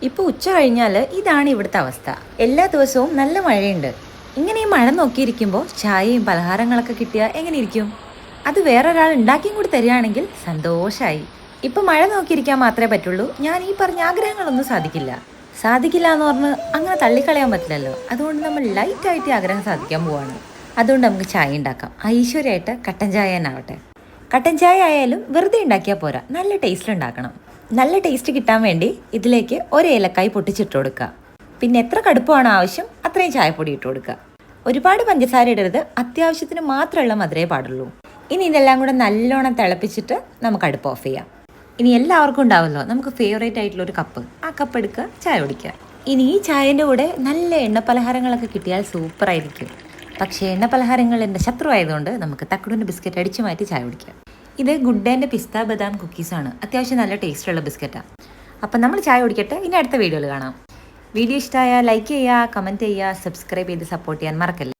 ഇപ്പോൾ ഉച്ച കഴിഞ്ഞാൽ ഇതാണ് ഇവിടുത്തെ അവസ്ഥ. എല്ലാ ദിവസവും നല്ല മഴയുണ്ട്. ഇങ്ങനെ ഈ മഴ നോക്കിയിരിക്കുമ്പോൾ ചായയും പലഹാരങ്ങളൊക്കെ കിട്ടിയാൽ എങ്ങനെ ഇരിക്കും? അത് വേറൊരാൾ ഉണ്ടാക്കിയും കൂടി തരികയാണെങ്കിൽ സന്തോഷമായി. ഇപ്പം മഴ നോക്കിയിരിക്കാൻ മാത്രമേ പറ്റുള്ളൂ. ഞാൻ ഈ പറഞ്ഞ ആഗ്രഹങ്ങളൊന്നും സാധിക്കില്ല. സാധിക്കില്ല എന്ന് പറഞ്ഞ് അങ്ങനെ തള്ളിക്കളയാൻ പറ്റില്ലല്ലോ. അതുകൊണ്ട് നമ്മൾ ലൈറ്റായിട്ട് ആഗ്രഹം സാധിക്കാൻ പോവാണ്. അതുകൊണ്ട് നമുക്ക് ചായ ഉണ്ടാക്കാം. ഐശ്വര്യമായിട്ട് കട്ടൻ ചായ തന്നെ ആവട്ടെ. കട്ടൻ ചായ ആയാലും വെറുതെ ഉണ്ടാക്കിയാൽ പോരാ, നല്ല ടേസ്റ്റിൽ ഉണ്ടാക്കണം. നല്ല ടേസ്റ്റ് കിട്ടാൻ വേണ്ടി ഇതിലേക്ക് ഒരു ഏലക്കായ് പൊട്ടിച്ചിട്ട് കൊടുക്കുക. പിന്നെ എത്ര കടുപ്പമാണ് ആവശ്യം അത്രയും ചായപ്പൊടി ഇട്ട് കൊടുക്കുക. ഒരുപാട് പഞ്ചസാര ഇടരുത്, അത്യാവശ്യത്തിന് മാത്രമുള്ള മധുരേ പാടുള്ളൂ. ഇനി ഇതെല്ലാം കൂടെ നല്ലോണം തിളപ്പിച്ചിട്ട് നമുക്ക് അടുപ്പ് ഓഫ് ചെയ്യാം. ഇനി എല്ലാവർക്കും ഉണ്ടാവുമല്ലോ നമുക്ക് ഫേവറേറ്റ് ആയിട്ടുള്ള ഒരു കപ്പ്, ആ കപ്പ് എടുക്കുക, ചായ കുടിക്കുക. ഇനി ഈ ചായൻ്റെ കൂടെ നല്ല എണ്ണ പലഹാരങ്ങളൊക്കെ കിട്ടിയാൽ സൂപ്പറായിരിക്കും. പക്ഷേ എണ്ണ പലഹാരങ്ങൾ എൻ്റെ ശത്രു ആയതുകൊണ്ട് നമുക്ക് തക്കടുവിൻ്റെ ബിസ്ക്കറ്റ് അടിച്ചു മാറ്റി ചായ കുടിക്കാം. ഇത് ഗുഡ് ഡേൻ്റെ പിസ്ത ബദാം കുക്കീസാണ്. അത്യാവശ്യം നല്ല ടേസ്റ്റുള്ള ബിസ്ക്കറ്റാണ്. അപ്പം നമ്മൾ ചായ കുടിക്കട്ടെ. ഇനി അടുത്ത വീഡിയോയിൽ കാണാം. വീഡിയോ ഇഷ്ടമായാൽ ലൈക്ക് ചെയ്യുക, കമൻറ്റ് ചെയ്യുക, സബ്സ്ക്രൈബ് ചെയ്ത് സപ്പോർട്ട് ചെയ്യാൻ മറക്കല്ല.